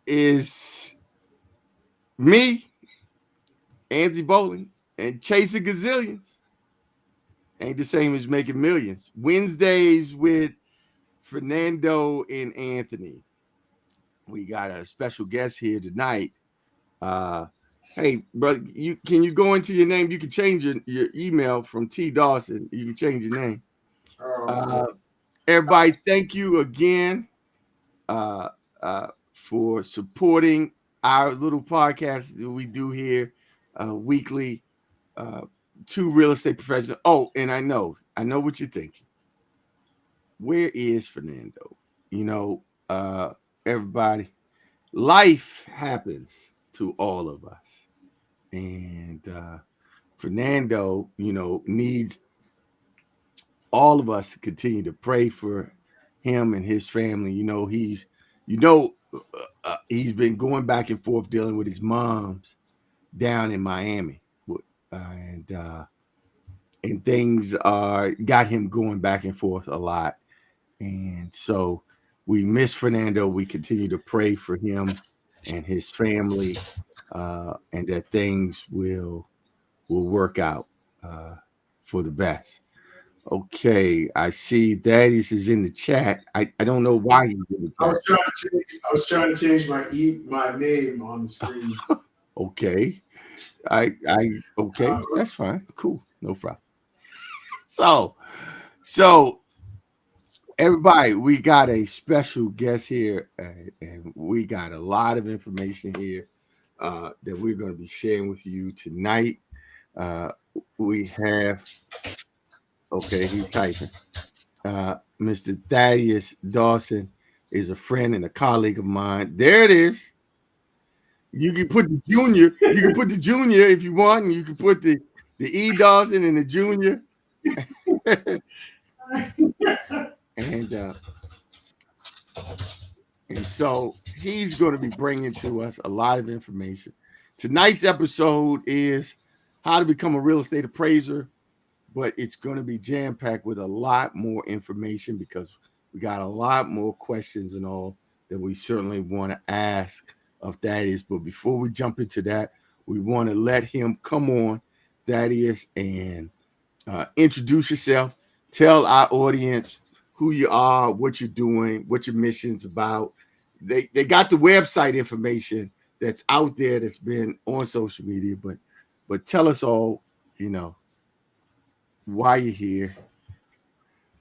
is me, Andy Bowling, and chasing gazillions. Ain't the same as making millions. Wednesdays with Fernando and Anthony. We got a special guest here tonight. Uh, hey, brother, you go into your name? You can change your email from T Dawson. You can change your name. Oh, Uh, everybody, thank you again uh, for supporting our little podcast that we do here weekly. Uh, Two real estate professionals. Oh, and I know what you're thinking. Where is Fernando? You know, everybody, life happens to all of us. And Fernando, needs all of us to continue to pray for him and his family. He's been going back and forth dealing with his mom's down in Miami, and things are got him going back and forth a lot. And so we miss Fernando. We continue to pray for him and his family, and that things will work out for the best. Okay, I see Thaddeus is in the chat. I don't know why he's in the chat. I was trying to change my name on the screen. Okay, okay, Uh, that's fine. Cool, no problem. So everybody, we got a special guest here, and we got a lot of information here that we're going to be sharing with you tonight. Uh, we have, okay, he's typing. Mr. Thaddeus Dawson is a friend and a colleague of mine. There it is. You can put the junior. You can put the junior if you want, and you can put the E Dawson and the junior. and and so he's going to be bringing to us a lot of information. Tonight's episode is how to become a real estate appraiser, but it's going to be jam packed with a lot more information because we got a lot more questions and all that we certainly want to ask of Thaddeus. But before we jump into that, we want to let him come on, Thaddeus, and introduce yourself. Tell our audience who you are, what you're doing, what your mission's about. They got the website information that's out there that's been on social media, but tell us all, you know, why you're here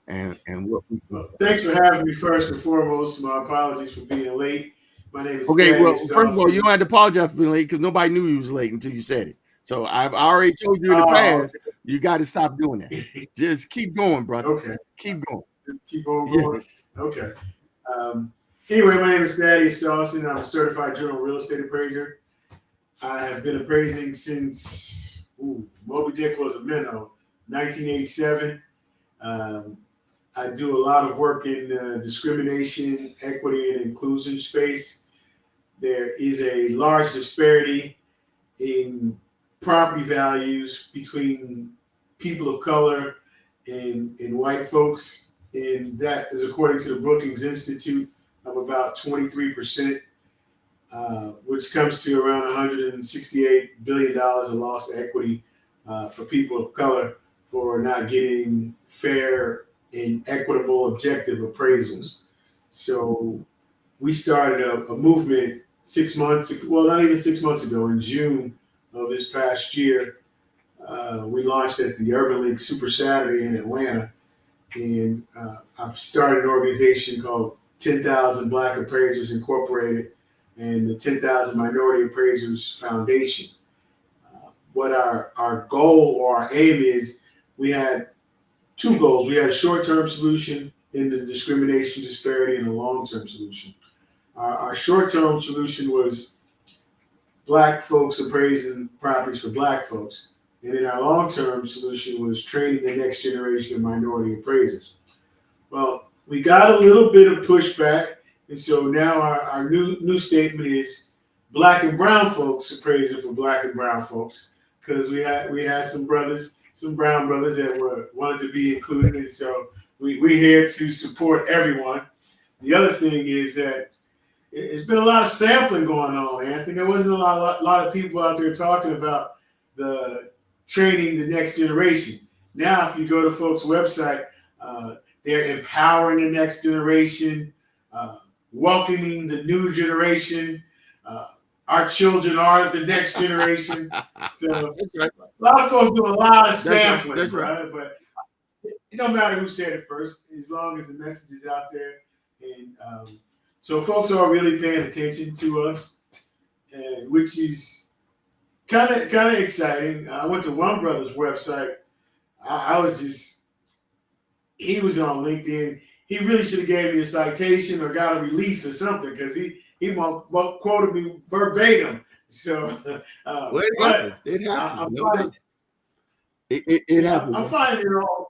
and what we do. well, thanks for having me first and foremost. My apologies for being late. My name is Okay, well, Thaddeus first of all, you don't Dawson. have to apologize for being late because nobody knew you was late until you said it. So I've already told you in the Oh, past, you got to stop doing that. Just keep going, brother. okay. Keep going. Keep on going. Yes. Okay. Um, anyway, my name is Thaddeus Dawson. I'm a certified general real estate appraiser. I have been appraising since Moby Dick was a minnow, 1987. Um, I do a lot of work in discrimination, equity, and inclusion space. There is a large disparity in property values between people of color and white folks, and that is according to the Brookings Institute of about 23%, which comes to around $168 billion of lost equity for people of color for not getting fair and equitable objective appraisals. So we started a movement 6 months, well, not even 6 months ago, in June of this past year. We launched at the Urban League Super Saturday in Atlanta, and I've started an organization called 10,000 Black Appraisers Incorporated and the 10,000 Minority Appraisers Foundation. What our goal or our aim is, we had two goals. We had a short-term solution in the discrimination disparity and a long-term solution. Our short-term solution was Black folks appraising properties for Black folks. And then our long-term solution was training the next generation of minority appraisers. Well, we got a little bit of pushback, and so now our new statement is Black and brown folks appraising for Black and brown folks, because we had some brothers, some brown brothers that wanted to be included, and so we're here to support everyone. The other thing is that it's been a lot of sampling going on, Anthony. There wasn't a lot of people out there talking about the training the next generation. Now, if you go to folks' website, they're empowering the next generation, welcoming the new generation. Our children are the next generation. So a lot of folks do a lot of sampling, that's right. But it don't matter who said it first, as long as the message is out there. And so folks are really paying attention to us, and which is kind of exciting. I went to one brother's website. I was just, he was on LinkedIn. He really should have gave me a citation or got a release or something, because he quoted me verbatim. So, Well, it happens. It happens. No doubt. It happens. I'm finding it all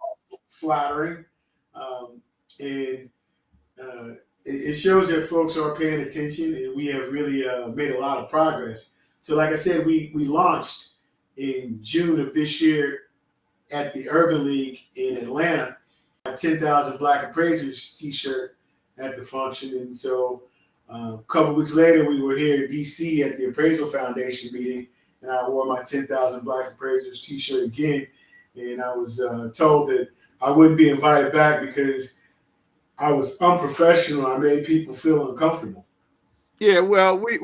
flattering, and it shows that folks are paying attention, and we have really made a lot of progress. So, like I said, we launched in June of this year at the Urban League in Atlanta, a 10,000 Black Appraisers T-shirt at the function, and so a couple weeks later, we were here in DC at the Appraisal Foundation meeting, and I wore my 10,000 Black Appraisers T-shirt again, and I was told that I wouldn't be invited back because I was unprofessional. I made people feel uncomfortable. Yeah, well, we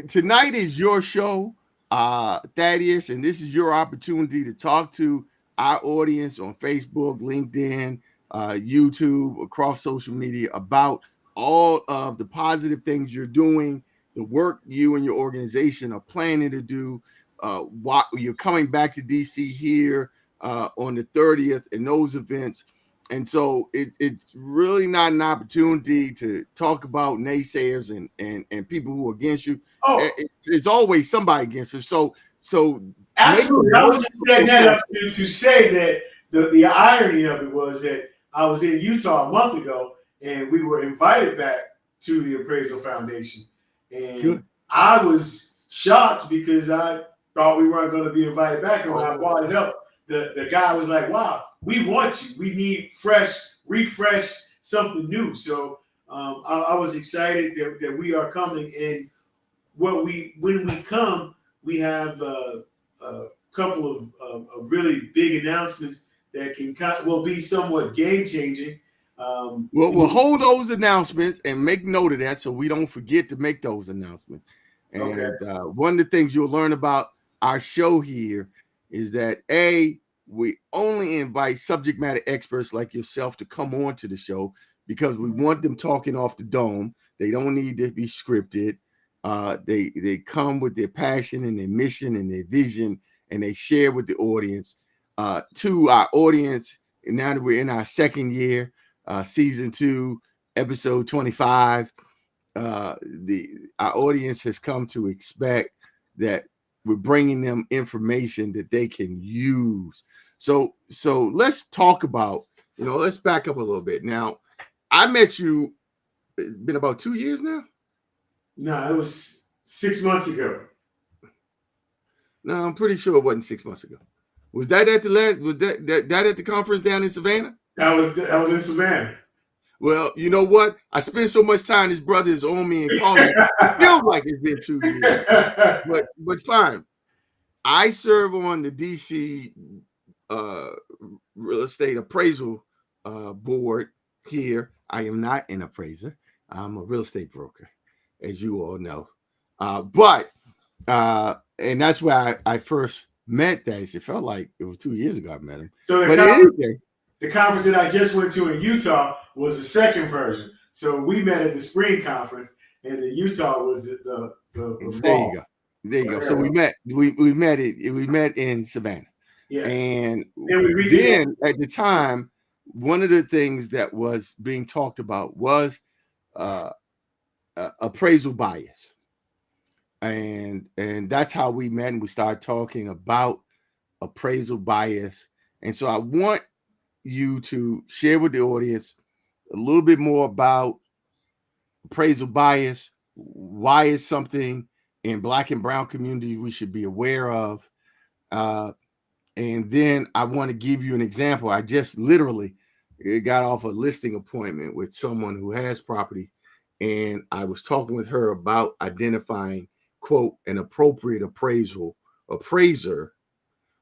tonight is your show, Thaddeus, and this is your opportunity to talk to our audience on Facebook, LinkedIn, YouTube, across social media about all of the positive things you're doing, the work you and your organization are planning to do. What you're coming back to DC here on the 30th and those events. And so it's really not an opportunity to talk about naysayers and people who are against you. Oh, it's always somebody against you. So absolutely. I was just setting that up to say that the irony of it was that I was in Utah a month ago, and we were invited back to the Appraisal Foundation. And good. I was shocked because I thought we weren't going to be invited back. And when I brought it up, the guy was like, wow, we want you. We need refresh, something new. So I was excited that we are coming. And when we come, we have a couple of really big announcements that will be somewhat game-changing. We'll hold those announcements and make note of that so we don't forget to make those announcements. And okay. One of the things you'll learn about our show here is that, we only invite subject matter experts like yourself to come on to the show because we want them talking off the dome. They don't need to be scripted. They come with their passion and their mission and their vision, and they share with the audience. To our audience, and now that we're in our second year, season 2, episode 25, our audience has come to expect that we're bringing them information that they can use. So let's talk about, let's back up a little bit. Now, I met you, it's been about 2 years now? No, it was 6 months ago. No, I'm pretty sure it wasn't 6 months ago. Was that at the conference down in Savannah? That was in Savannah. Well, you know what? I spent so much time, this brother is on me and calling me. It feels like it's been 2 years. But fine. I serve on the DC real estate appraisal board here. I am not an appraiser. I'm a real estate broker, as you all know. And that's where I first met Thaddeus. It felt like it was 2 years ago I met him. So the conference that I just went to in Utah was the second version. So we met at the spring conference, and the Utah was the fall. There you go. So we met in Savannah. Yeah. And then at the time, one of the things that was being talked about was appraisal bias. And that's how we met, and we started talking about appraisal bias. And so I want you to share with the audience a little bit more about appraisal bias, why it's something in Black and brown communities we should be aware of. And then I want to give you an example. I just literally got off a listing appointment with someone who has property And I was talking with her about identifying, quote, an appropriate appraiser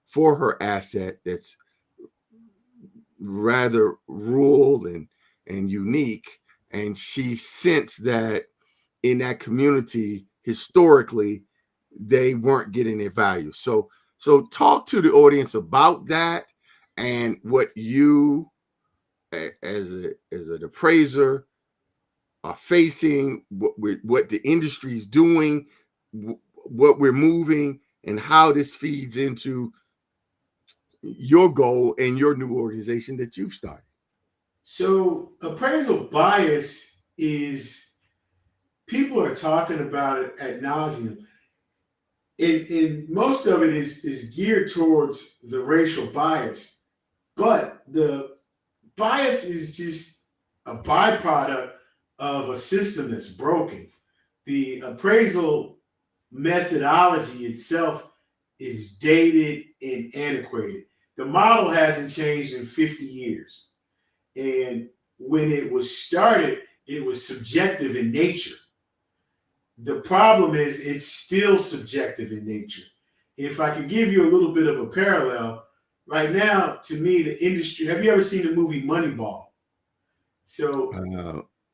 for her asset that's rather rural and unique. And she sensed that in that community, historically, they weren't getting their value. So talk to the audience about that and what you as an appraiser are facing, what the industry is doing, what we're moving, and how this feeds into your goal and your new organization that you've started. So appraisal bias is, people are talking about it ad nauseum. And most of it is geared towards the racial bias, but the bias is just a byproduct of a system that's broken. The appraisal methodology itself is dated and antiquated. The model hasn't changed in 50 years. And when it was started, it was subjective in nature. The problem is it's still subjective in nature. If I could give you a little bit of a parallel, right now, to me, the industry, have you ever seen the movie Moneyball? So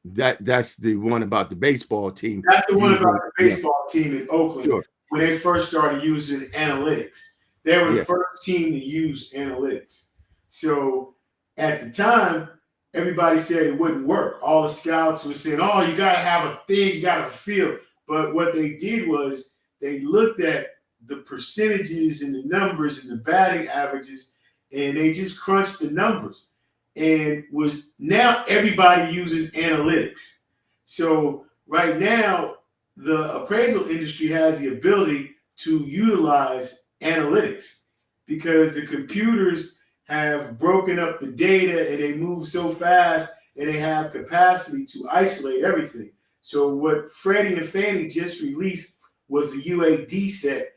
that's the one about the baseball team. That's the one about the baseball team in Oakland. Sure. When they first started using analytics. They were the first team to use analytics. So at the time, everybody said it wouldn't work. All the scouts were saying, oh, you got to have a thing, you got to have a feel. But what they did was they looked at the percentages and the numbers and the batting averages, and they just crunched the numbers. And was now everybody uses analytics. So right now, the appraisal industry has the ability to utilize analytics because the computers have broken up the data and they move so fast and they have capacity to isolate everything. So what Freddie and Fannie just released was the UAD set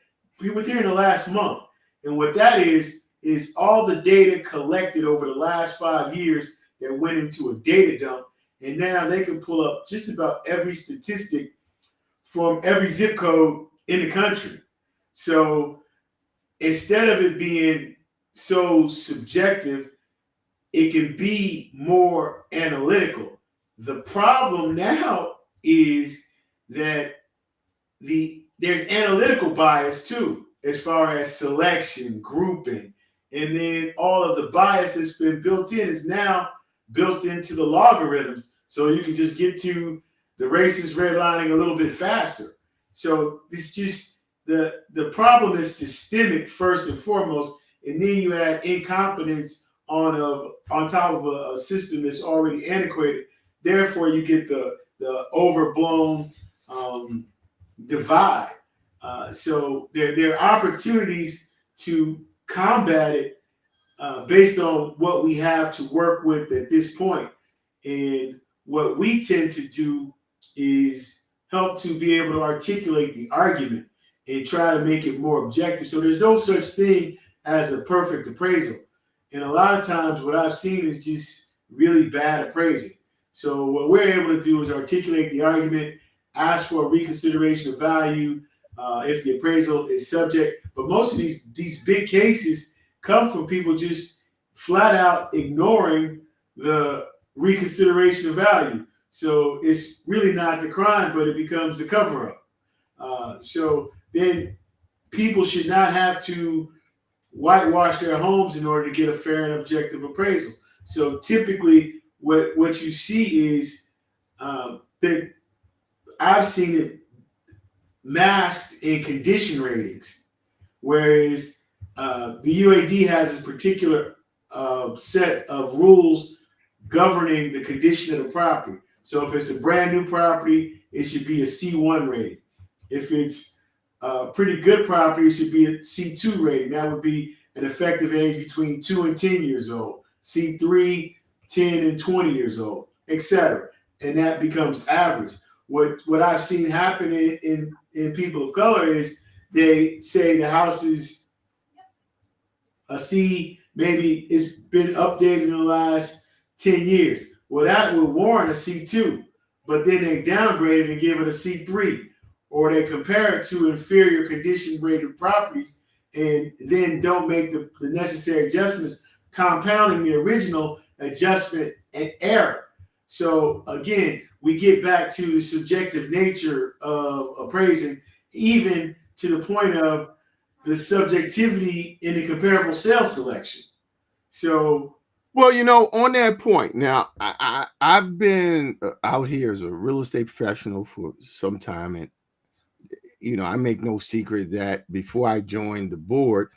within the last month. And what that is all the data collected over the last 5 years that went into a data dump. And now they can pull up just about every statistic from every zip code in the country. So instead of it being so subjective, it can be more analytical. The problem now is that there's analytical bias too, as far as selection, grouping, and then all of the bias that's been built in is now built into the logarithms. So you can just get to the racist redlining a little bit faster. So it's just the problem is systemic first and foremost, and then you add incompetence on top of a system that's already antiquated. Therefore, you get the overblown divide. So there are opportunities to combat it based on what we have to work with at this point. And what we tend to do is help to be able to articulate the argument and try to make it more objective. So there's no such thing as a perfect appraisal. And a lot of times what I've seen is just really bad appraising. So what we're able to do is articulate the argument, ask for a reconsideration of value if the appraisal is subject. But most of these big cases come from people just flat out ignoring the reconsideration of value. So it's really not the crime, but it becomes the cover-up. So then people should not have to whitewash their homes in order to get a fair and objective appraisal. So typically what you see is that I've seen it masked in condition ratings, whereas the UAD has a particular set of rules governing the condition of the property. So if it's a brand new property, it should be a C1 rating. If it's a pretty good property, it should be a C2 rating. That would be an effective age between 2 and 10 years old. C3, 10 and 20 years old, etc. And that becomes average. What I've seen happen in people of color is they say the house is a C, maybe it's been updated in the last 10 years. Well, that would warrant a C2. but then they downgrade it and give it a C3, or they compare it to inferior condition rated properties and then don't make the necessary adjustments, compounding the original adjustment and error. So again, we get back to the subjective nature of appraising, even to the point of the subjectivity in the comparable sales selection. So, well, on that point, now I've been out here as a real estate professional for some time, and I make no secret that before I joined the board,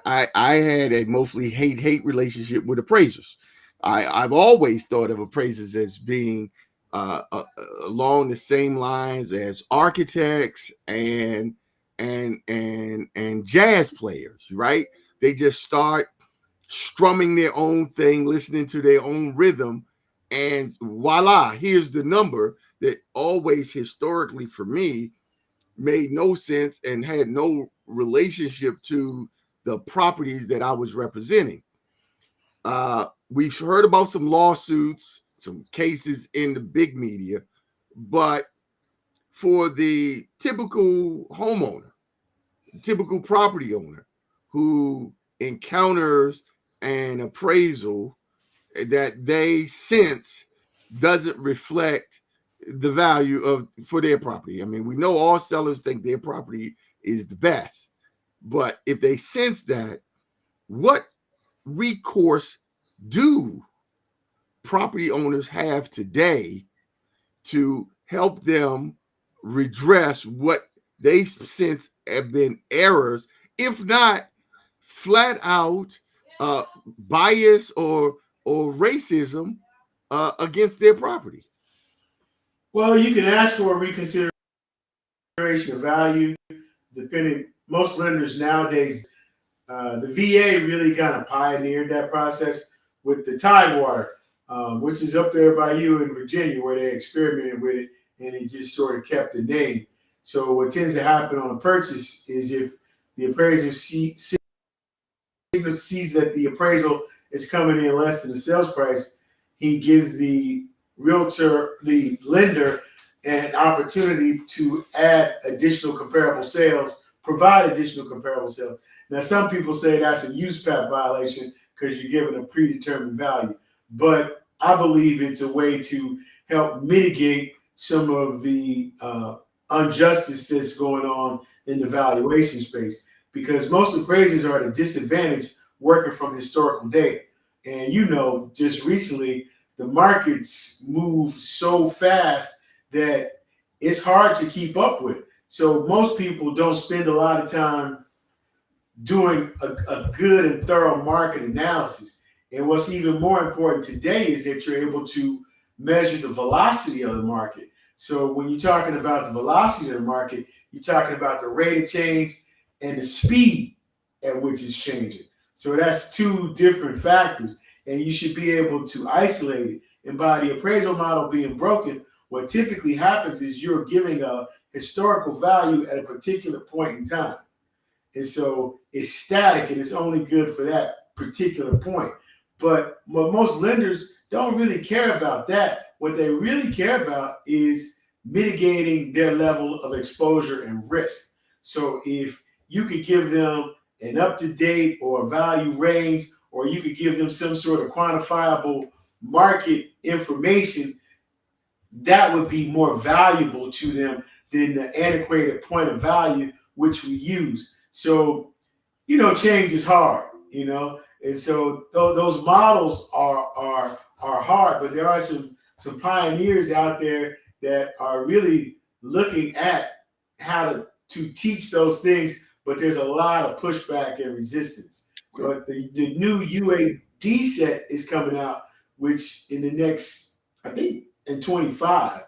I had a mostly hate relationship with appraisers. I've always thought of appraisers as being along the same lines as architects and jazz players, right? They just start strumming their own thing, listening to their own rhythm, and voila, here's the number that always historically for me made no sense and had no relationship to the properties that I was representing. We've heard about some lawsuits, some cases in the big media, but for the typical homeowner, typical property owner who encounters an appraisal that they sense doesn't reflect the value of for their property. I mean, we know all sellers think their property is the best, but if they sense that, what recourse do property owners have today to help them redress what they sense have been errors, if not flat out bias or racism against their property? well, you can ask for a reconsideration of value, depending. Most lenders nowadays, the VA really kind of pioneered that process with the Tidewater, which is up there by you in Virginia, where they experimented with it and it just sort of kept the name. So what tends to happen on a purchase is if the appraiser sees that the appraisal is coming in less than the sales price, he gives the realtor, the lender, an opportunity to add additional comparable sales, provide additional comparable sales. Now, some people say that's a USPAP violation because you're given a predetermined value, but I believe it's a way to help mitigate some of the injustice that's going on in the valuation space, because most appraisers are at a disadvantage working from historical data. And just recently, the markets move so fast that it's hard to keep up with. So most people don't spend a lot of time doing a good and thorough market analysis. And what's even more important today is that you're able to measure the velocity of the market. So when you're talking about the velocity of the market, you're talking about the rate of change and the speed at which it's changing. So that's two different factors, and you should be able to isolate it. And by the appraisal model being broken, what typically happens is you're giving a historical value at a particular point in time. And so it's static and it's only good for that particular point. But most lenders don't really care about that. What they really care about is mitigating their level of exposure and risk. So if you could give them an up-to-date or a value range, or you could give them some sort of quantifiable market information, that would be more valuable to them than the antiquated point of value which we use. So, change is hard, and so those models are hard, but there are some pioneers out there that are really looking at how to teach those things, but there's a lot of pushback and resistance. But the new UAD set is coming out, which in the next, I think, in 25,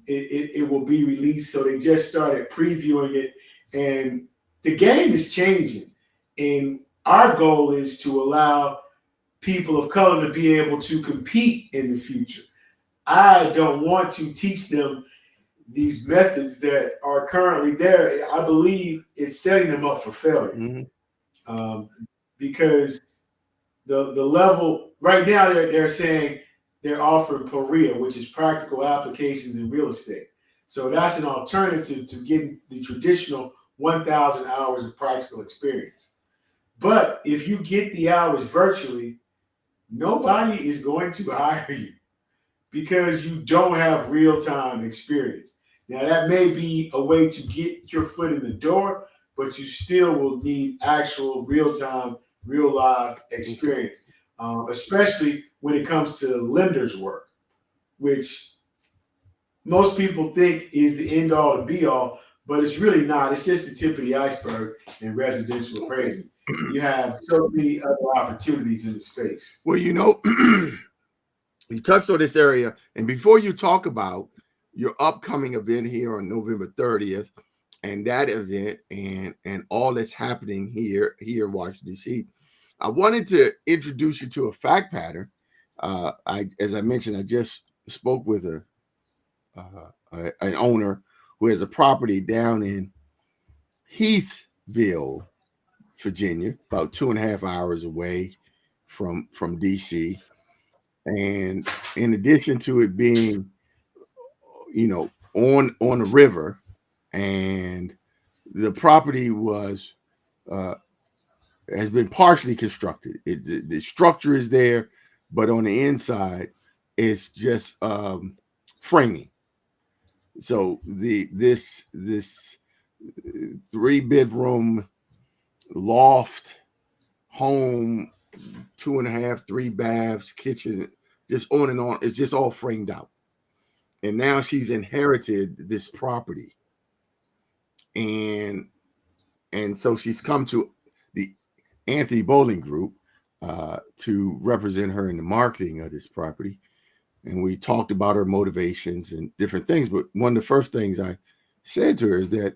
it will be released. So they just started previewing it, and the game is changing. And our goal is to allow people of color to be able to compete in the future. I don't want to teach them these methods that are currently there. I believe it's setting them up for failure. Because the level right now, they're saying they're offering POREA, which is practical applications in real estate. So that's an alternative to getting the traditional 1,000 hours of practical experience. But if you get the hours virtually, nobody is going to hire you because you don't have real-time experience. Now, that may be a way to get your foot in the door, but you still will need actual real-time, real live experience, especially when it comes to lenders work, which most people think is the end all to be all, but it's really not. It's just the tip of the iceberg in residential appraising. You have so many other opportunities in the space. Well, you touched on this area, and before you talk about your upcoming event here on November 30th, and that event and all that's happening here in Washington, D.C., I wanted to introduce you to a fact pattern. As I mentioned, I just spoke with an owner who has a property down in Heathville, Virginia, about 2.5 hours away from DC. And in addition to it being, on a river, and the property has been partially constructed. The structure is there, but on the inside, it's just framing. So this 3-bedroom loft home, 2.5, 3 baths, kitchen, just on and on. It's just all framed out. And now she's inherited this property. And so she's come to the Anthony Bowling Group to represent her in the marketing of this property. And we talked about her motivations and different things. But one of the first things I said to her is that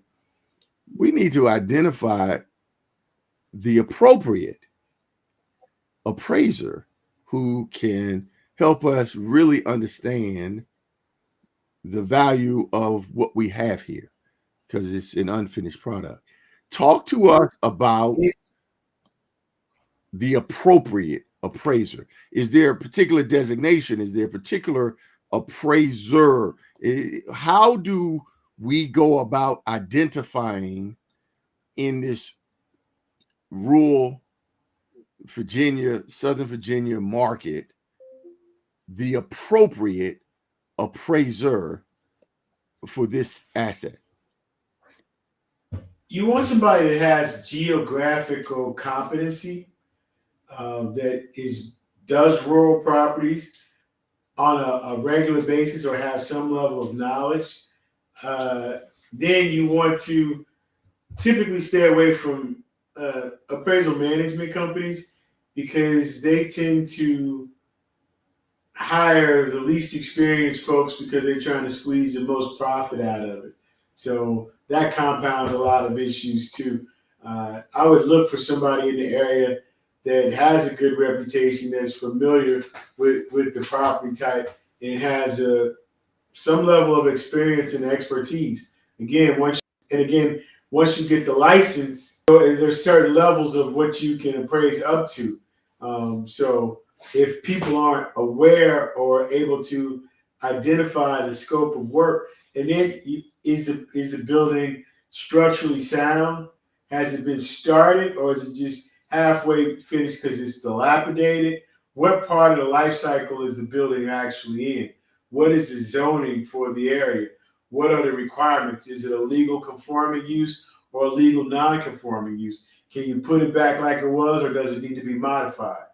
we need to identify the appropriate appraiser who can help us really understand the value of what we have here, because it's an unfinished product. Talk to us about the appropriate appraiser. Is there a particular designation? Is there a particular appraiser? How do we go about identifying in this rural Virginia, Southern Virginia market, the appropriate appraiser for this asset? You want somebody that has geographical competency, that does rural properties on a regular basis or have some level of knowledge. Then you want to typically stay away from appraisal management companies, because they tend to hire the least experienced folks because they're trying to squeeze the most profit out of it. So that compounds a lot of issues too. I would look for somebody in the area that has a good reputation, that's familiar with the property type, and has some level of experience and expertise. Once you get the license, there's certain levels of what you can appraise up to. So if people aren't aware or able to identify the scope of work, and then is the building structurally sound? Has it been started, or is it just halfway finished because it's dilapidated? What part of the life cycle is the building actually in? What is the zoning for the area? What are the requirements? Is it a legal conforming use or a legal non-conforming use? Can you put it back like it was, or does it need to be modified?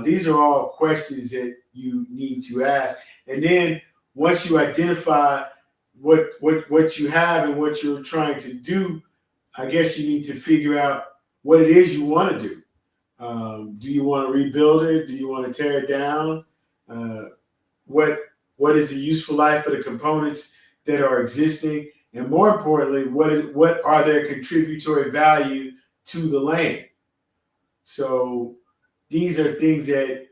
These are all questions that you need to ask. And then once you identify what you have and what you're trying to do, I guess you need to figure out what it is you want to do. Do you want to rebuild it? Do you want to tear it down? What is the useful life of the components that are existing? And more importantly, what are their contributory value to the land? So these are things that.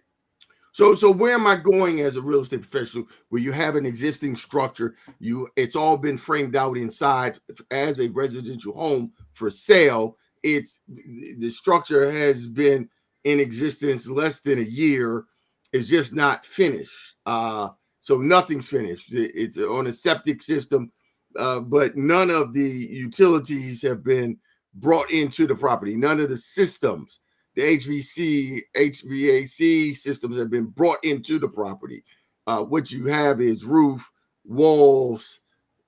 So where am I going as a real estate professional? Where you have an existing structure, it's all been framed out inside as a residential home for sale. The structure has been in existence less than a year, It's just not finished. So nothing's finished. It's on a septic system, but none of the utilities have been brought into the property. None of the systems, the HVAC systems have been brought into the property. What you have is roof, walls,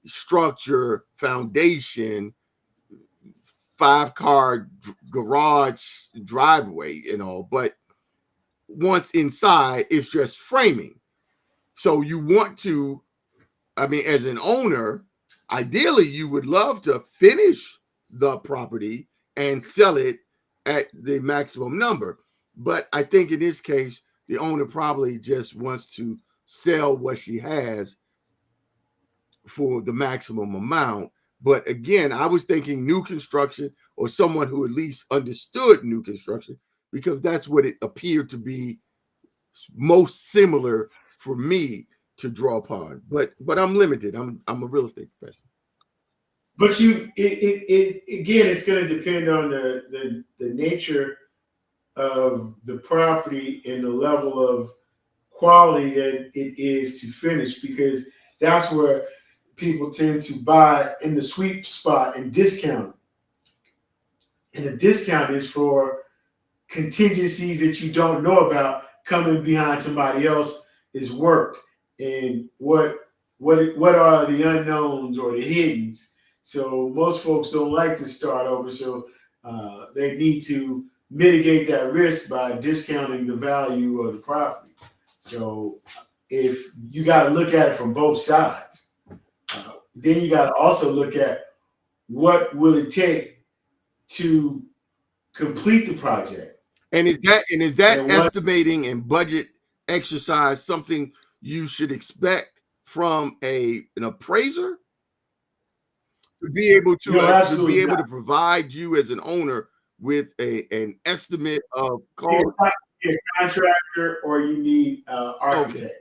structure, foundation, 5-car garage, driveway, but once inside, it's just framing. So you want to, as an owner, ideally you would love to finish the property and sell it at the maximum number. But I think in this case, the owner probably just wants to sell what she has for the maximum amount. But again, I was thinking new construction, or someone who at least understood new construction, because that's what it appeared to be most similar for me to draw upon. But I'm limited. I'm a real estate professional. But again, it's going to depend on the nature of the property and the level of quality that it is to finish, because that's where people tend to buy in the sweet spot and discount. And the discount is for contingencies that you don't know about coming behind somebody else's work, and what are the unknowns or the hiddens. So most folks don't like to start over, so they need to mitigate that risk by discounting the value of the property. So if you got to look at it from both sides, then you got to also look at what will it take to complete the project. And is that estimating and budget exercise something you should expect from an appraiser to be able to provide you as an owner with an estimate of cost? A contractor, or you need architect. Okay.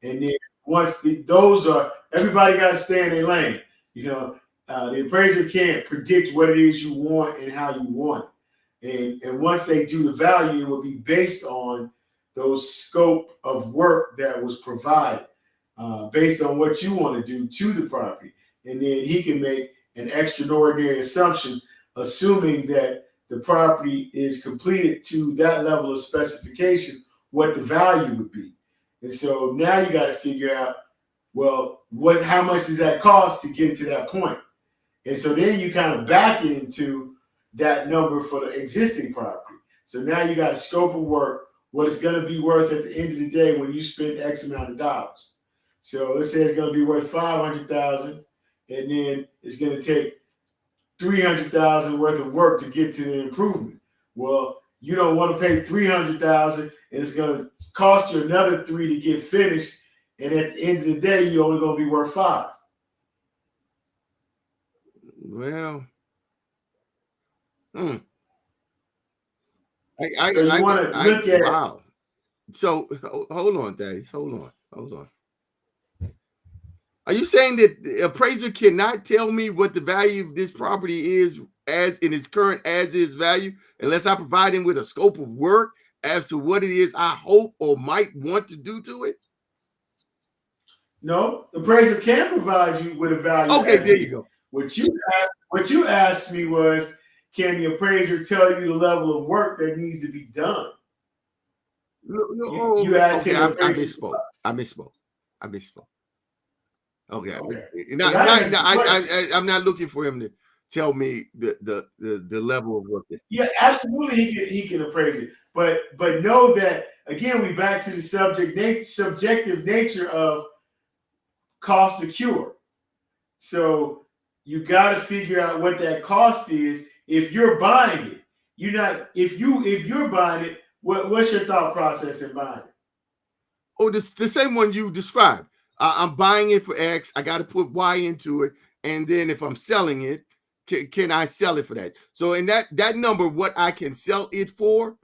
And then once those are, everybody got to stay in their lane. The appraiser can't predict what it is you want and how you want it. And once they do the value, it will be based on those scope of work that was provided, based on what you want to do to the property. And then he can make an extraordinary assumption, assuming that the property is completed to that level of specification, what the value would be. And so now you got to figure out, well, how much does that cost to get to that point? And so then you kind of back into that number for the existing property. So now you got a scope of work, what it's going to be worth at the end of the day when you spend X amount of dollars. So let's say it's going to be worth $500,000, and then it's going to take $300,000 worth of work to get to the improvement. Well, you don't want to pay $300,000, and it's going to cost you another $3 to get finished. And at the end of the day, you're only going to be worth $5. Well, so you want to look at. Wow. So hold on, Thaddeus. Hold on. Are you saying that the appraiser cannot tell me what the value of this property is as in its current as-is value unless I provide him with a scope of work as to what it is I hope or might want to do to it? No, the appraiser can provide you with a value. Okay, there you go. What you asked me was, can the appraiser tell you the level of work that needs to be done? You asked. Okay, I misspoke. Okay. I'm not looking for him to tell me the level of work. Yeah, absolutely. He can appraise it, but know that again, we back to the subjective nature of cost to cure. So you got to figure out what that cost is if you're buying it. If you're buying it, what's your thought process in buying it? Oh, the same one you described. I'm buying it for X. I got to put Y into it, and then if I'm selling it, can I sell it for that? So in that number, what I can sell it for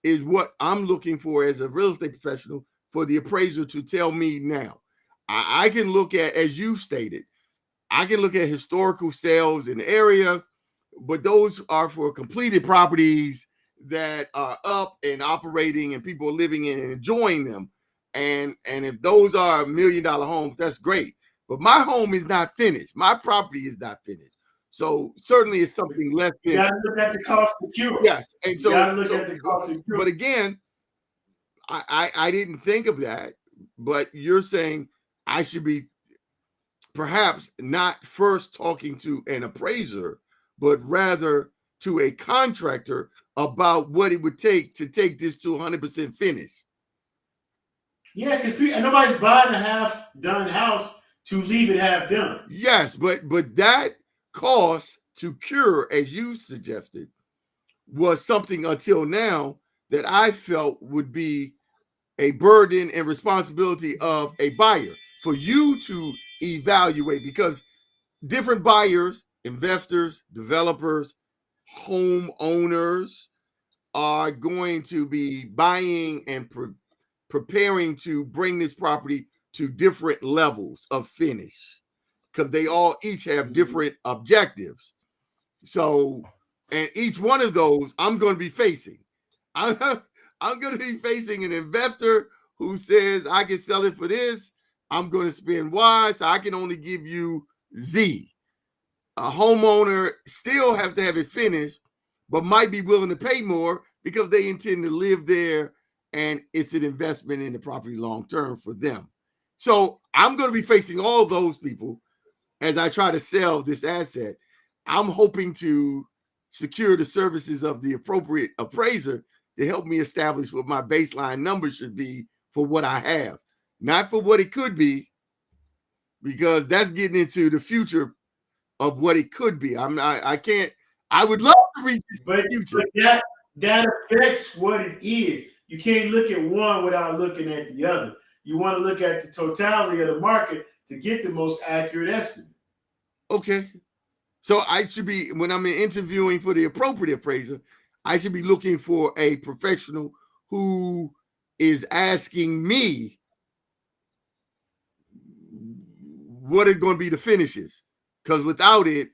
is what I'm looking for as a real estate professional for the appraiser to tell me now. I can look at, as you stated, I can look at historical sales in the area, but those are for completed properties, that are up and operating and people are living in and enjoying them. And if those are $1 million homes, that's great. But my home is not finished. My property is not finished. So certainly it's something less than. You got to look at the cost of cure. Yes. And you got to look at the cost of cure. But again, I didn't think of that. But you're saying I should be perhaps not first talking to an appraiser, but rather to a contractor about what it would take to take this to 100% finished. Yeah, because nobody's buying a half-done house to leave it half-done. Yes, but that cost to cure, as you suggested, was something until now that I felt would be a burden and responsibility of a buyer for you to evaluate, because different buyers, investors, developers, homeowners are going to be buying and preparing to bring this property to different levels of finish, because they all each have different objectives. So, and each one of those I'm going to be facing. I'm going to be facing an investor who says I can sell it for this. I'm going to spend Y, so I can only give you Z. A homeowner still has to have it finished, but might be willing to pay more because they intend to live there and it's an investment in the property long term for them. So I'm going to be facing all those people as I try to sell this asset. I'm hoping to secure the services of the appropriate appraiser to help me establish what my baseline number should be for what I have, not for what it could be, because that's getting into the future of what it could be. I can't. I would love to reach the future. But that affects what it is. You can't look at one without looking at the other. You want to look at the totality of the market to get the most accurate estimate. Okay. So I should be, when I'm interviewing for the appropriate appraiser, I should be looking for a professional who is asking me what are going to be the finishes. Because without it,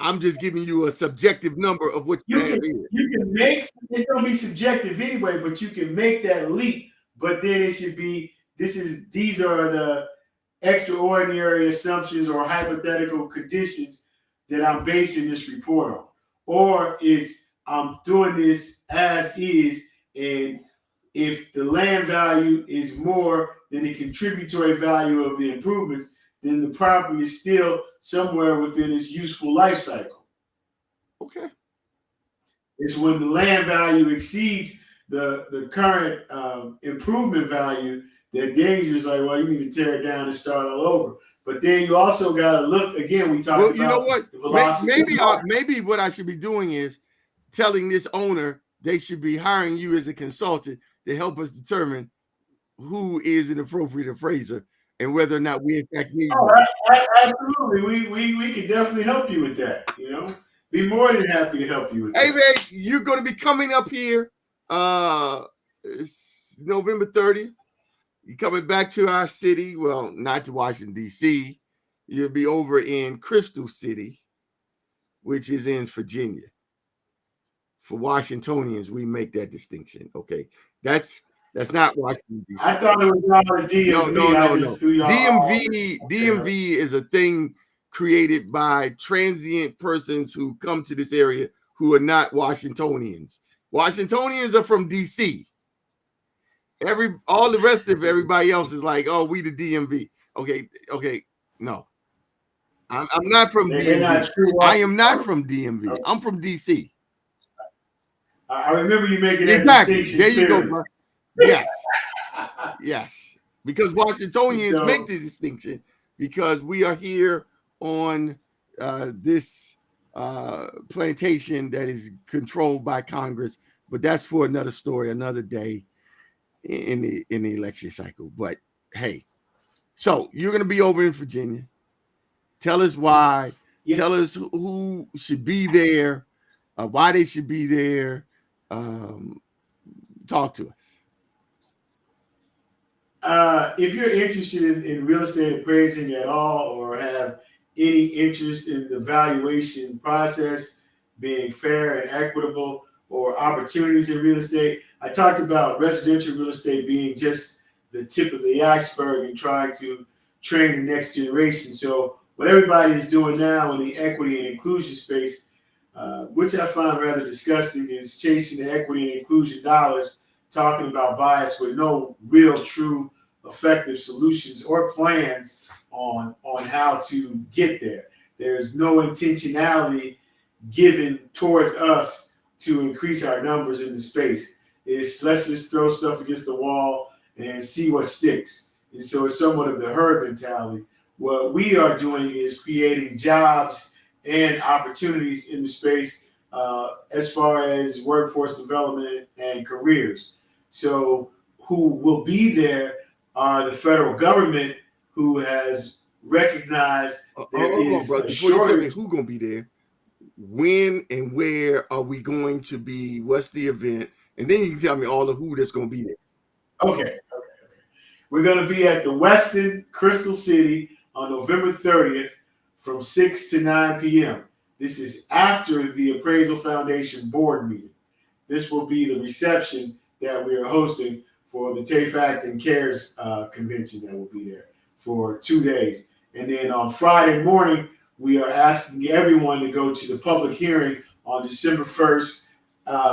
I'm just giving you a subjective number of what you have here. You can make, it's going to be subjective anyway, but you can make that leap. But then it should be, these are the extraordinary assumptions or hypothetical conditions that I'm basing this report on. Or it's, I'm doing this as is, and if the land value is more than the contributory value of the improvements, then the property is still somewhere within its useful life cycle. Okay. It's when the land value exceeds the current improvement value that danger is like, well, you need to tear it down and start all over. But then you also got to look, again, we talked about, you know what? The velocity. Maybe what I should be doing is telling this owner they should be hiring you as a consultant to help us determine who is an appropriate appraiser and whether or not we in fact need. Absolutely, we can definitely help you with that. You know, be more than happy to help you with that. Hey man, you're going to be coming up here November 30th. You're coming back to our city. Well, not to Washington, D.C. You'll be over in Crystal City, which is in Virginia. For Washingtonians, we make that distinction. Okay. That's not Washington, D.C. I thought it was all the DMV. No. DMV is a thing created by transient persons who come to this area who are not Washingtonians. Washingtonians are from D.C. All the rest of everybody else is like, oh, we the DMV. Okay, no. I'm not from DMV. I am not from DMV. I'm from DC. I remember you making that distinction. There you go, bro. Yes. Because Washingtonians make this distinction because we are here on this plantation that is controlled by Congress. But that's for another story, another day in the election cycle. But hey, so you're going to be over in Virginia. Tell us why. Yeah. Tell us who should be there, why they should be there. Talk to us. If you're interested in real estate appraising at all, or have any interest in the valuation process being fair and equitable, or opportunities in real estate. I talked about residential real estate being just the tip of the iceberg and trying to train the next generation. So what everybody is doing now in the equity and inclusion space, which I find rather disgusting, is chasing the equity and inclusion dollars, talking about bias with no real, true, effective solutions or plans on how to get there. There's no intentionality given towards us to increase our numbers in the space. It's let's just throw stuff against the wall and see what sticks. And so it's somewhat of the herd mentality. What we are doing is creating jobs and opportunities in the space as far as workforce development and careers. So who will be there are the federal government, who has recognized there is brother, a before you tell me shortage. who's going to be there, when and where are we going to be? What's the event? And then you can tell me all of who that's going to be there. Okay. We're going to be at the Westin Crystal City on November 30th from 6 to 9 p.m. This is after the Appraisal Foundation board meeting. This will be the reception that we are hosting for the TAFACT and CARES convention that will be there for 2 days. And then on Friday morning, we are asking everyone to go to the public hearing on December 1st,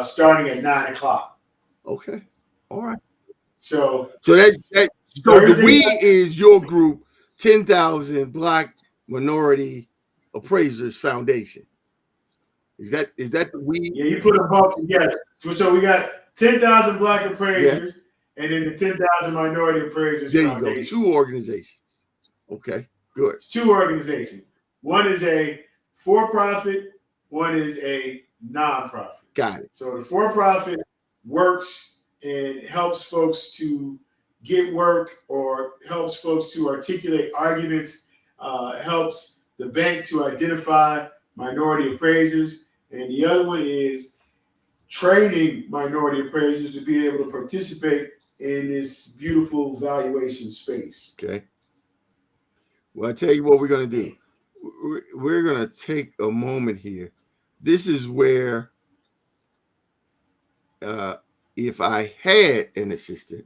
starting at 9 o'clock. Okay. All right. So that's so Thursday the we night is your group, 10,000 Black Minority Appraisers Foundation. Is that the we? Yeah, you put them both together. So we got 10,000 Black appraisers, Yeah. and then the 10,000 Minority Appraisers There Foundation. You go. 2 organizations. Okay, good. It's 2 organizations. One is a for-profit, one is a nonprofit. Got it. So the for-profit works and helps folks to get work, or helps folks to articulate arguments, helps the bank to identify minority appraisers. And the other one is training minority appraisers to be able to participate in this beautiful valuation space. Okay. Well, I tell you what we're going to do. We're going to take a moment here. This is where, if I had an assistant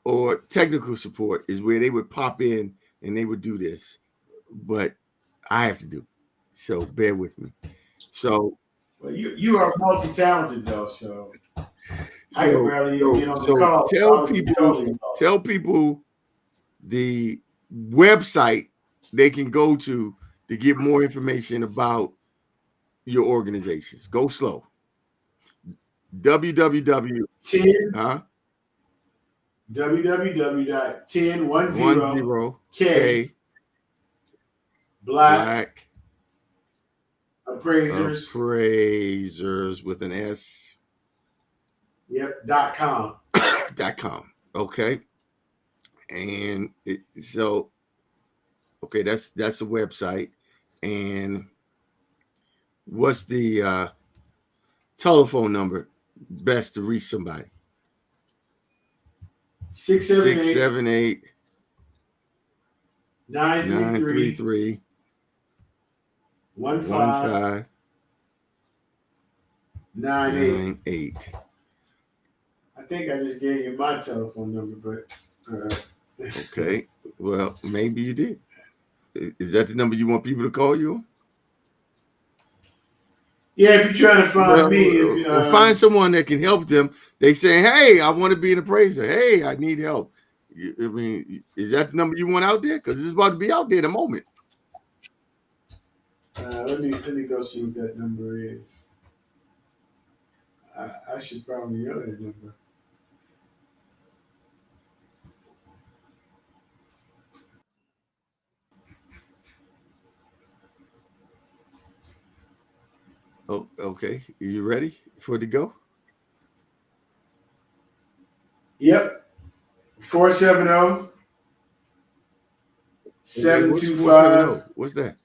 or technical support, is where they would pop in and they would do this. But I have to do it. So bear with me. So, well, you are multi-talented though, so I can barely even get on the call. Tell people the website they can go to get more information about your organizations. Go slow. www.1010k Black Appraisers with an S. Yep. .com. .com. Okay. And okay, that's the website. And what's the telephone number best to reach somebody? 678 933 1598. I think I just gave you my telephone number, but okay. Well, maybe you did. Is that the number you want people to call you on? Yeah, if you're trying to find me, find someone that can help them. They say, "Hey, I want to be an appraiser. Hey, I need help." I mean, is that the number you want out there? Because it's about to be out there in a moment. Let me go see what that number is. I should probably know that number. Oh, okay. Are you ready for it to go? Yep. 470 725. What's that?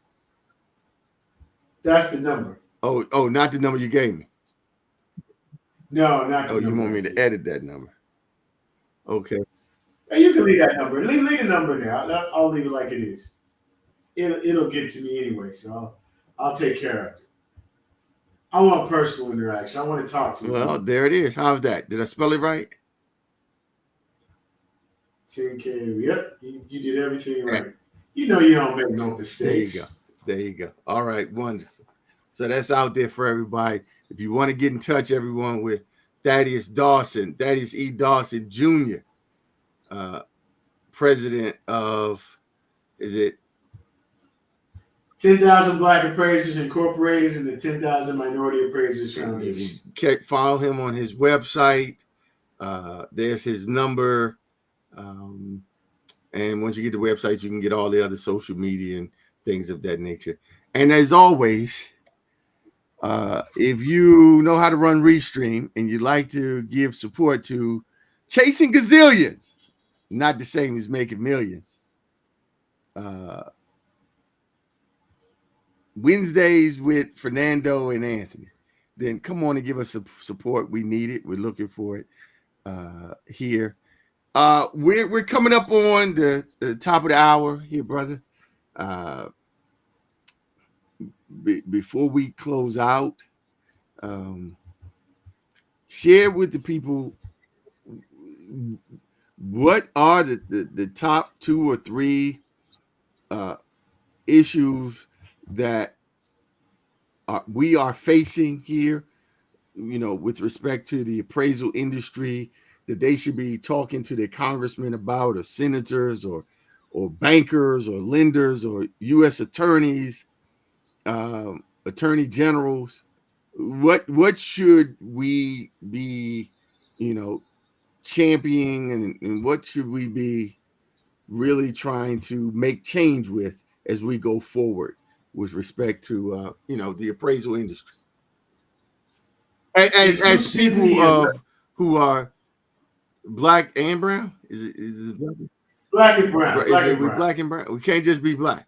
That's the number. Oh, not the number you gave me. No, not the number. Oh, you want me to edit that number? Okay. You can leave that number. Leave the number there. I'll leave it like it is. It'll get to me anyway, so I'll take care of it. I want personal interaction. I want to talk to the Well, people. there it is. How's that? Did I spell it right? 10K. Yep, you did everything Yeah. right. You know you don't make no There you go. mistakes. There you go. All right, wonderful. So that's out there for everybody. If you want to get in touch, everyone, with Thaddeus Dawson, Thaddeus E. Dawson Jr., president of, is it 10,000 Black Appraisers Incorporated and the 10,000 Minority Appraisers you Foundation. can follow him on his website. There's his number. And once you get the website, you can get all the other social media and things of that nature. And as always, if you know how to run Restream and you'd like to give support to Chasing Gazillions, not the same as Making Millions, Wednesdays with Fernando and Anthony, then come on and give us some support. We need it. We're looking for it here. We're coming up on the top of the hour here, brother. Before we close out, share with the people what are the top 2 or 3 issues that we are facing here, with respect to the appraisal industry, that they should be talking to their congressmen about, or senators, or bankers, or lenders, or U.S. attorneys, attorney generals. What should we be, championing, and what should we be really trying to make change with as we go forward with respect to the appraisal industry, as people of who are black and brown? Is it Black and brown? is Black it and we brown. black and brown? We can't just be black.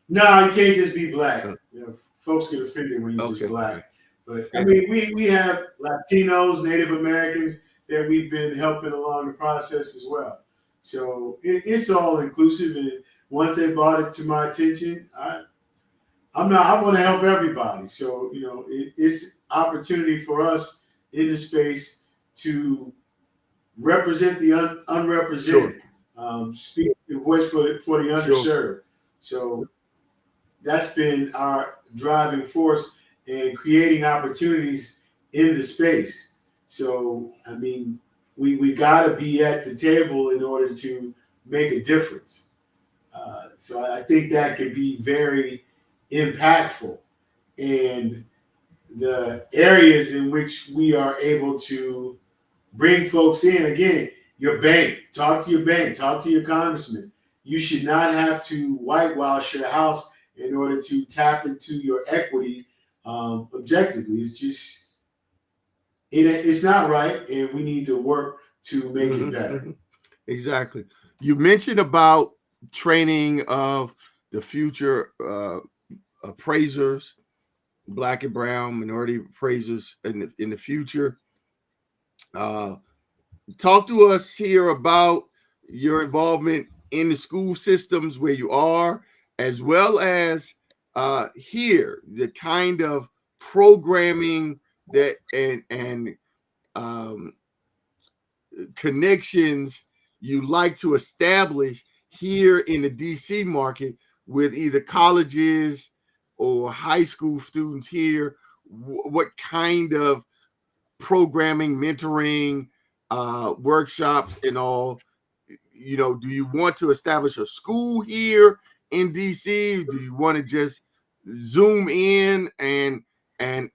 No, you can't just be black. Folks get offended when you're just black. But I mean, we have Latinos, Native Americans that we've been helping along the process as well. So it's all inclusive. And once they brought it to my attention, I want to help everybody. So, it's opportunity for us in the space to represent the unrepresented, speak the voice for the underserved. Sure. So that's been our driving force in creating opportunities in the space. So, I mean, we got to be at the table in order to make a difference. So I think that could be very impactful. And the areas in which we are able to bring folks in, again, your bank, talk to your bank, talk to your congressman. You should not have to whitewash your house in order to tap into your equity objectively. It's just, it's not right, and we need to work to make it better. Exactly. You mentioned about training of the future appraisers, black and brown, minority appraisers in the future. Talk to us here about your involvement in the school systems where you are, as well as here, the kind of programming that and connections you like to establish here in the DC market with either colleges or high school students here. What kind of programming, mentoring, workshops, and all? Do you want to establish a school here in DC? Do you want to just zoom in and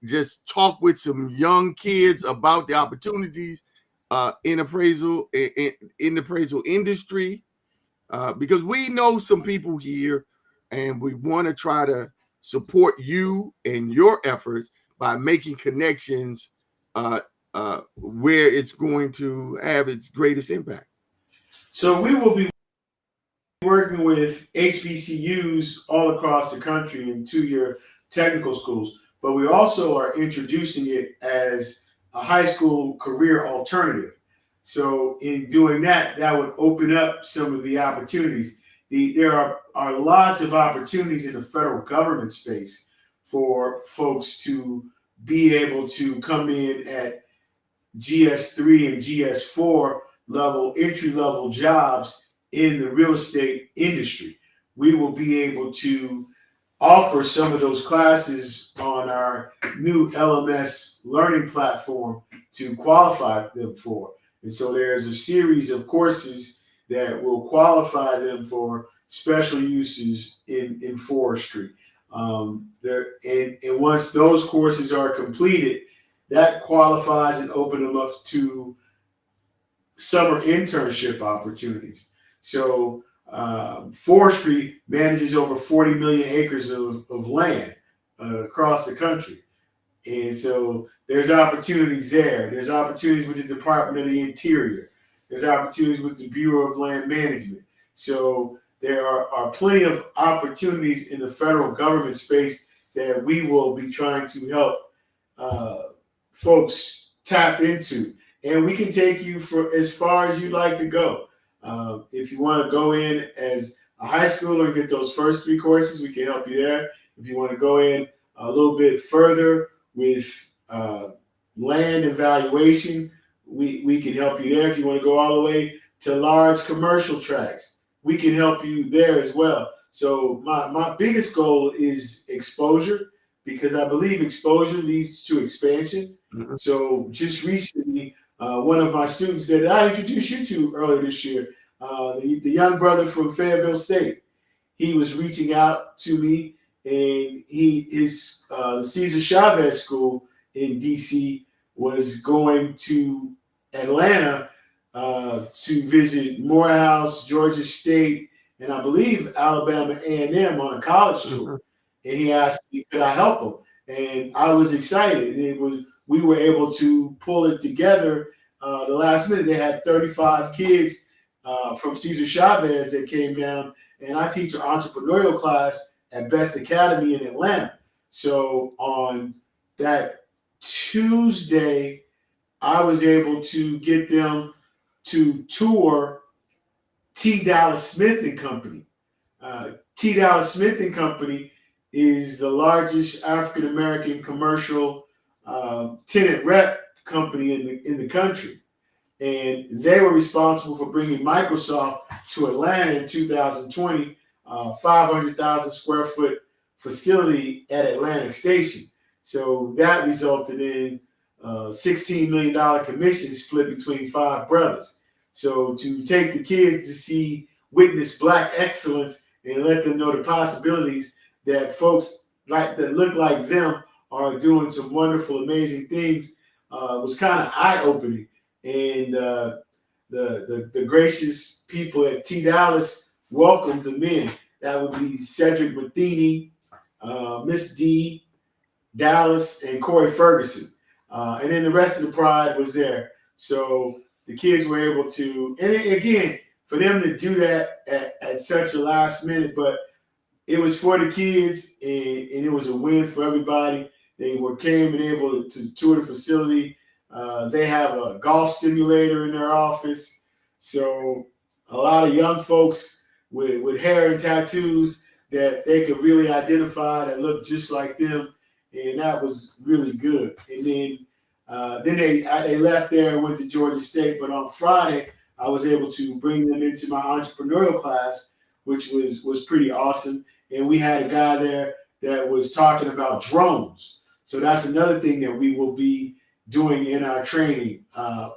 just talk with some young kids about the opportunities in appraisal, in the appraisal industry? Because we know some people here, and we want to try to support you and your efforts by making connections where it's going to have its greatest impact. So we will be working with HBCUs all across the country and 2-year technical schools, but we also are introducing it as a high school career alternative. So in doing that, that would open up some of the opportunities. There are lots of opportunities in the federal government space for folks to be able to come in at GS3 and GS4 level, entry level jobs in the real estate industry. We will be able to offer some of those classes on our new LMS learning platform to qualify them for. And so there's a series of courses that will qualify them for special uses in forestry. And once those courses are completed, that qualifies and open them up to summer internship opportunities. So forestry manages over 40 million acres of land across the country. And so there's opportunities there. There's opportunities with the Department of the Interior. There's opportunities with the Bureau of Land Management. So there are plenty of opportunities in the federal government space that we will be trying to help folks tap into. And we can take you for as far as you'd like to go. If you want to go in as a high schooler and get those first 3 courses, we can help you there. If you want to go in a little bit further with land and valuation, we can help you there. If you want to go all the way to large commercial tracts, we can help you there as well. So my biggest goal is exposure, because I believe exposure leads to expansion. Mm-hmm. So just recently, one of my students that I introduced you to earlier this year, the young brother from Fayetteville State, he was reaching out to me, and his Cesar Chavez School in DC was going to Atlanta to visit Morehouse, Georgia State, and I believe Alabama A&M on a college tour. Mm-hmm. And he asked me, could I help him? And I was excited. We were able to pull it together. The last minute, they had 35 kids from Cesar Chavez that came down, and I teach an entrepreneurial class at Best Academy in Atlanta. So on that Tuesday, I was able to get them to tour T. Dallas Smith and Company. T. Dallas Smith and Company is the largest African-American commercial tenant rep company in the country. And they were responsible for bringing Microsoft to Atlanta in 2020, 500,000 square foot facility at Atlantic Station. So that resulted in $16 million commission split between 5 brothers. So to take the kids to witness Black excellence and let them know the possibilities that folks that look like them are doing some wonderful, amazing things was kind of eye-opening. And the gracious people at T. Dallas welcomed them in. That would be Cedric Matheny, Miss D, Dallas, and Corey Ferguson. And then the rest of the pride was there. So the kids were able to, and again, for them to do that at such a last minute, but it was for the kids, and it was a win for everybody. They came and able to tour the facility. They have a golf simulator in their office. So a lot of young folks with hair and tattoos that they could really identify that look just like them. And that was really good. And then they left there and went to Georgia State. But on Friday, I was able to bring them into my entrepreneurial class, which was pretty awesome. And we had a guy there that was talking about drones. So that's another thing that we will be doing in our training,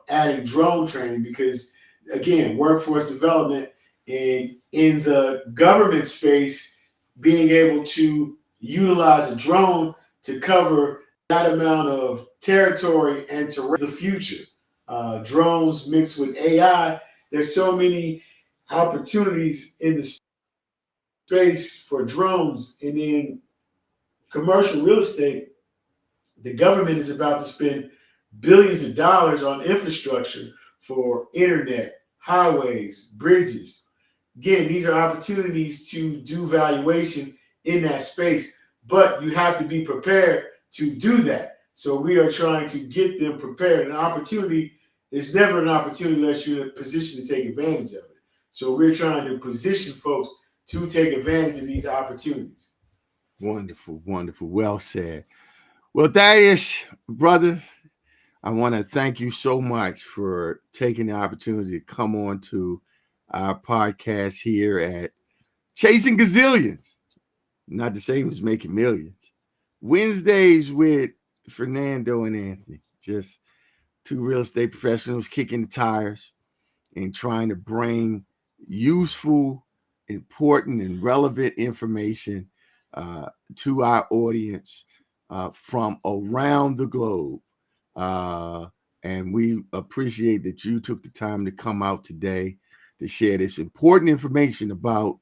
adding drone training, because again, workforce development and in the government space, being able to utilize a drone to cover that amount of territory and to the future. Drones mixed with AI, there's so many opportunities in the space for drones. And in commercial real estate, the government is about to spend billions of dollars on infrastructure for internet, highways, bridges. Again, these are opportunities to do valuation in that space, but you have to be prepared to do that. So we are trying to get them prepared. An opportunity is never an opportunity unless you're in a position to take advantage of it. So we're trying to position folks to take advantage of these opportunities. Wonderful, wonderful. Well said. Well, Thaddeus, brother, I want to thank you so much for taking the opportunity to come on to our podcast here at Chasing Gazillions. Not the same as making millions. Wednesdays with Fernando and Anthony. Just two real estate professionals kicking the tires and trying to bring useful, important, and relevant information to our audience from around the globe. And we appreciate that you took the time to come out today to share this important information about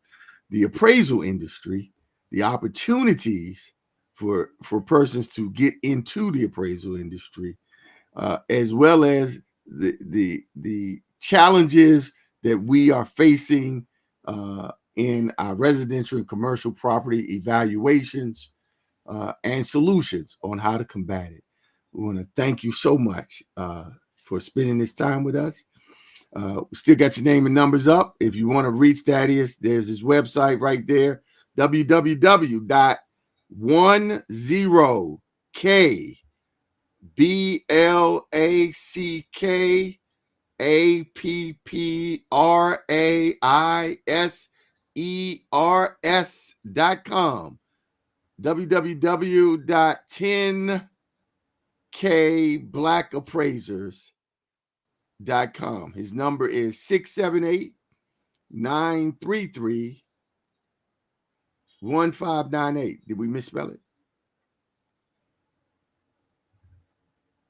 the appraisal industry, the opportunities for persons to get into the appraisal industry, as well as the challenges that we are facing in our residential and commercial property evaluations and solutions on how to combat it. We want to thank you so much for spending this time with us. We still got your name and numbers up. If you want to reach Thaddeus, there's his website right there, www.10kBlackAppraisers.com. www.10kBlackAppraisers.com. His number is 678-933-1598. Did we misspell it?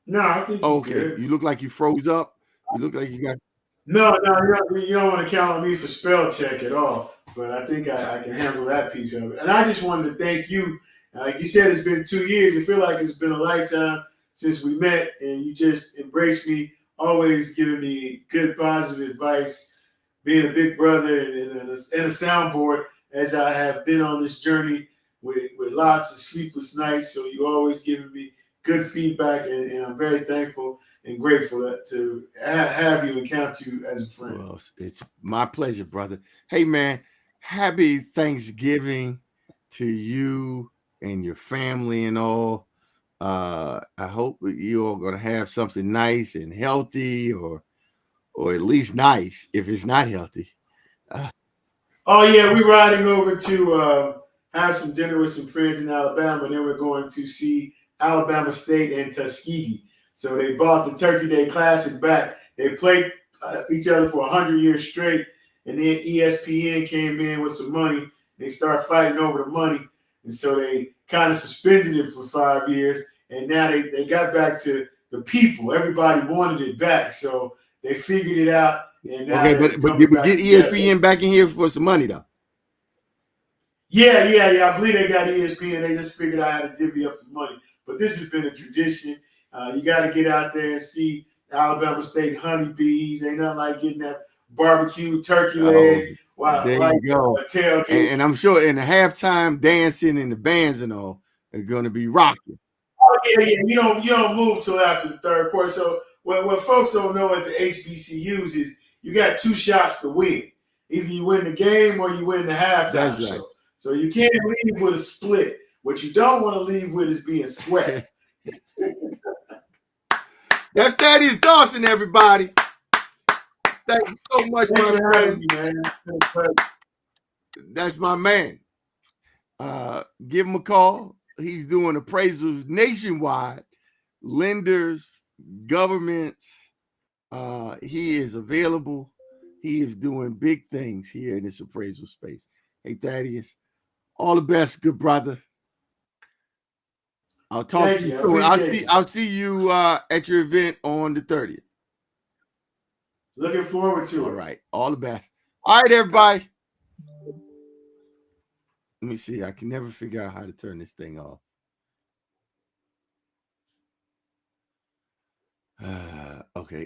No, I think you're Okay. good. You look like you froze up. You look like you got. No, you don't want to count on me for spell check at all. But I think I can handle that piece of it. And I just wanted to thank you. Like you said, it's been 2 years. I feel like it's been a lifetime since we met, and you just embraced me, always giving me good, positive advice, being a big brother and a soundboard as I have been on this journey with lots of sleepless nights. So you always giving me good feedback, and I'm very thankful and grateful to have you and count you as a friend. Well, it's my pleasure, brother. Hey, man, happy Thanksgiving to you and your family and all. I hope you all going to have something nice and healthy, or at least nice if it's not healthy. Oh yeah, we're riding over to have some dinner with some friends in Alabama. Then we're going to see Alabama State and Tuskegee. So they bought the Turkey Day Classic back. They played each other for 100 years straight, and then ESPN came in with some money. They started fighting over the money, and so they kind of suspended it for 5 years. And now they got back to the people. Everybody wanted it back, so they figured it out. And now Okay, but did we get ESPN back in here for some money though? Yeah. I believe they got ESPN. They just figured out how to divvy up the money. But this has been a tradition. You got to get out there and see Alabama State honeybees. Ain't nothing like getting that barbecue turkey leg. Wow, there you go. And I'm sure in the halftime dancing and the bands and all are going to be rocking. Oh yeah. You don't move till after the third quarter. So what folks don't know at the HBCUs is you got 2 shots to win. Either you win the game or you win the halftime That's show. right. So you can't leave with a split. What you don't want to leave with is being sweat. That's Thaddeus Dawson, everybody. Thank you so much, Thanks my friend. Me, man. That's my man. Give him a call. He's doing appraisals nationwide, lenders, governments. He is available. He is doing big things here in this appraisal space. Hey, Thaddeus, all the best, good brother. I'll talk to you soon. I'll see you at your event on the 30th. Looking forward to it. All right. All the best. All right, everybody. Let me see. I can never figure out how to turn this thing off. Okay.